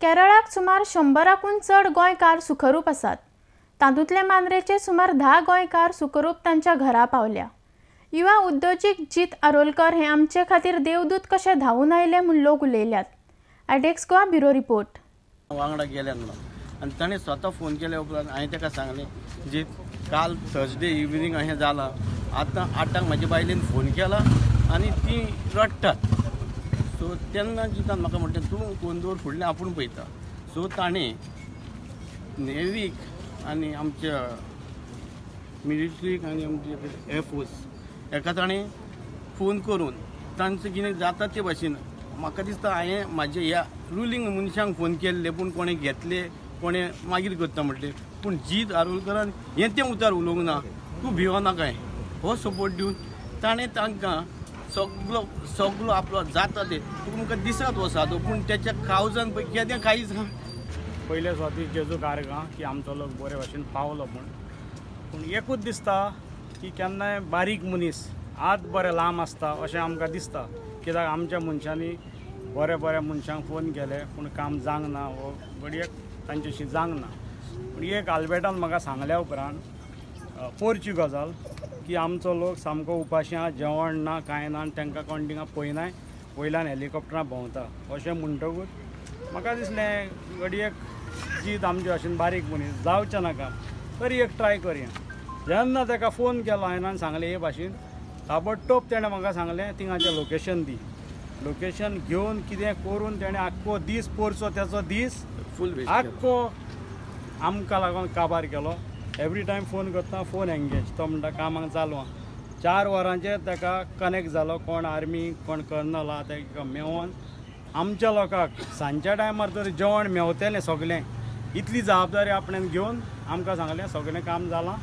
केरळाक सुमार 100कून चड गोंयकार सुखरूप आसात। तातूंतले मांद्रेचे सुमार 10 गोंयकार सुखरूप तांच्या घरा पावल्या। युवा उद्योजक जीत आरोलकर हे आमचे खातीर देवदूत कशे धावून आयले म्हूण लोक उलयल्यात। एडेक्स गोवा ब्युरो रिपोर्ट। वांगडा गेल्या आनी ताणें स्वता फोन केल्या उपरांत हांवें ताका सांगलें जीत काल थर्सडे इवनिंग अशें जालां, आतां 8 म्हाज्या बायलेन फोन केला आनी ती रडटात। सो तेन्ना जितान म्हाका म्हणलें तूं फोन दवर फुडलें आपूण पळयता। सो ताणें नेवीक आनी आमच्या मिलिट्रीक आनी आमच्या एअरफोर्स हेका ताणें फोन करून तांचें कितें जाता ते भाशेन म्हाका दिसता हांवें म्हाज्या ह्या रुलींग मनशांक फोन केल्ले, पूण कोणें घेतले कोणें मागीर करता म्हटलें। पूण जीत आरोलकरान हें तें उतार उलोवंक ना, तूं भिवनाकाय हो सपोर्ट दिवन ताणें तांकां सगळो आपलो जाता ते तुमकां दिसत वसादो, पूण त्याच्या कावजान पळय केदें कांयच ना। पयले स्वाती जेजू कारगां की आमचो लोक बरे भाशेन पावलो पूण एकूच दिसता की केन्नाय बारीक मनीस आज बरें लांब आसता अशें आमकां दिसता। कित्याक आमच्या मनशांनी बऱ्या मनशांक फोन केले पूण काम जावंक ना वो घडयेक तांच्याशी जावंक ना। पूण एक आल्बर्टान म्हाका सांगल्या उपरांत पोरची गजाल की आमचो लोक सामको उपाशी आहा, जेवण ना कांय ना आनी तांकां कोण थिंगा पळयनाय, वयल्यान हेलिकॉप्टरां भोंवता अशें म्हणटकूच म्हाका दिसलें घडयेक जीत आमचे भाशेन बारीक मनीस जावचें नाका, तरी एक ट्राय करया। जेन्ना ताका फोन केलो हांवें सांगलें हे भाशेन, ताबडतोब तेणें म्हाका सांगलें थिंगाचें लोकेशन दी। लोकेशन घेवन कितें करून तेणें आख्खो दीस पोरचो त्याचो दीस फूल आख्खो आमकां लागून काबार केलो। एवरी टायम फोन करता फोन एंगेज, तो म्हणटा कामाक चालू आहा। 4 वरांचेर ताका कनेक्ट जालो, कोण आर्मी कोण कर्नल आहा ताका मेळोन आमच्या लोकांक सांजच्या टायमार तर जेवण मेवतलें सगळें, इतली जबाबदारी आपणें घेवन आमकां सांगलें सगळें काम जालां,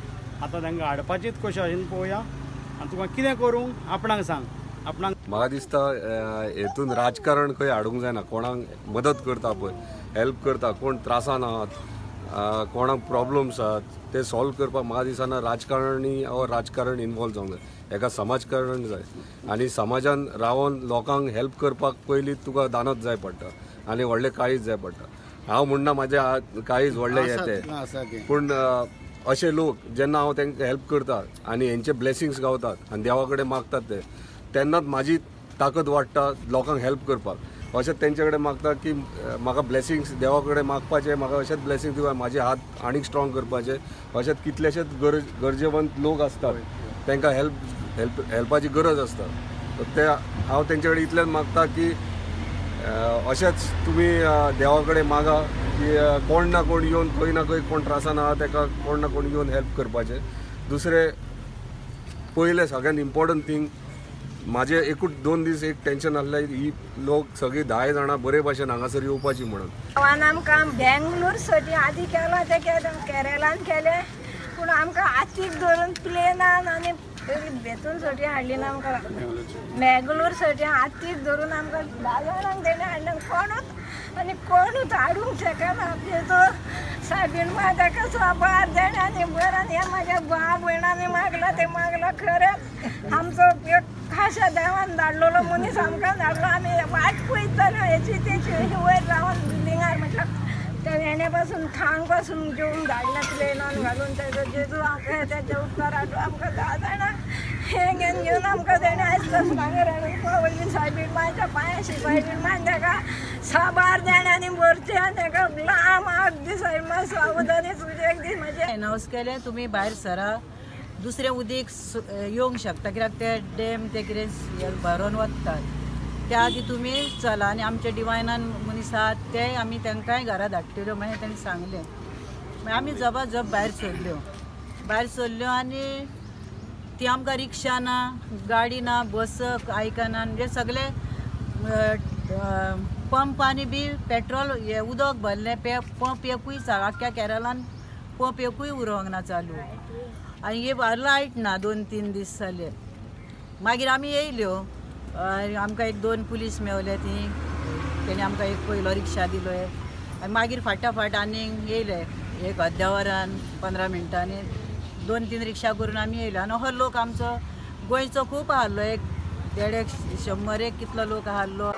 आतां तांकां हाडपाचीच कशें भाशेन पळोवया आनी तुका कितें करूंक आपणाक सांग। आपणाक म्हाका दिसता हेतून राजकारण खंय हाडूंक जायना। कोणाक मदत करता पळय, हेल्प करता, कोण त्रासान आहात, कोणाक प्रॉब्लम्स आहात ते सॉल्व करपाक म्हाका दिसना राजकारण इनवॉल्व जावंक जाय। हेका समाजकारण जाय आनी समाजान रावन लोकांक हेल्प करपाक पयलीं तुका दानत जाय पडटा आनी व्हडलें काळीज जाय पडटा। हांव म्हणना म्हाजें काळीज व्हडलें येतें, पूण अशे लोक जेन्ना हांव तांकां हेल्प करता आनी हेंचे ब्लेसिंग्स गावतात आनी देवा कडेन मागतात तेन्नाच म्हाजी ताकद वाडटा लोकांक हेल्प करपाक। अशेंच तेंचे कडेन मागता की म्हाका ब्लेसिंग्स देवा कडेन मागपाचे, म्हाका अशेंच ब्लेसिंग्स दिवप, म्हाजे हात आनीक स्ट्रॉंग करपाचे। अशेंच कितलेशेच गरजेवंत लोक असतात तांकां हेल्पाची गरज आसता, ते हांव तेंचे कडेन इतलेंच मागता की अशेंच तुमी देवा कडेन मागा की कोण ना कोण येवन खंय ना खंय कोण त्रासान आहा ताका कोण ना कोण येवन हेल्प करपाचें। दुसरें पयलें सगळ्यान इम्पॉर्टंट थिंग म्हाजें एकूच 2 दीस एक टेंशन आसलें, ही लोक सगळीं 10 जाणां बरे भाशेन हांगासर येवपाची म्हणून। आमकां बेंगलोर साठी आदी केलो ते केरळान केले, पूण आमकां आतीक धरून प्लेनान आनी बेतून साठी हाडली ना, आमकां बेंगलोर साठी आतीक धरून आमकां 10 जाणांक तेणें हाडलें। कोणूच हाडूंक शकना। तो सायबीण ताका साबार तेणें आनी बरें हे म्हाज्या भाव भयणांनी मागला ते मागला। खरें आमचो एक खाशा देवान धाडलेलो मनीस आमकां धाडलो। आमी वाट पळयताल्यो हेची तेची वयर रावन बिल्डिंगार म्हटल्यार त्या हेणे पासून थांग पासून घेवन धाडलें प्लेनान घालून तेजो जेजू आमकां तेजे उपकार हाडून आमकां 10 जाणां हे घेवन आमकां तेणें आयज भांगर हाडून पळयली। सायबीण मांच्या पांयाशी सायबीण मान ताका साबार देण्यानी भरचे आनी ताका लांब 8 दीस हांवें सावधानी सुजेक दीस म्हाजे अनाउन्स केलें तुमी भायर सरा, दुसरें उदीक येवंक शकता कित्याक ते डॅम ते कितें भरोन वतात, त्या आदी तुमी चला आनी आमचे डिवायनान मनीस आहात ते आमी तांकांय घरा धाडटल्यो मागीर तांणी सांगलें। मागीर आमी जबा भायर सरल्यो आनी ती आमकां रिक्षा ना, गाडी ना, बस आयकना, म्हणजे सगळे पंपांनी बी पेट्रोल हे उदक भरलें, पंप एकूय आख्ख्या केरळान पंप एकूय उरोवंक ना चालू आनी हे लायट ना 2-3 दीस जाले। मागीर आमी येयल्यो, आमकां 1-2 पुलीस मेवले, तेणी आमकां एक पयलो रिक्षा दिलो आनी मागीर फाटाफाट आनीक येयले एक अर्द्या वरान 15 मिनटांनी 2-3 रिक्षा करून आमी येयलो। आनी हो लोक आमचो गोंयचो खूब आहलो, एक 150-100 कितलो लोक आहलो।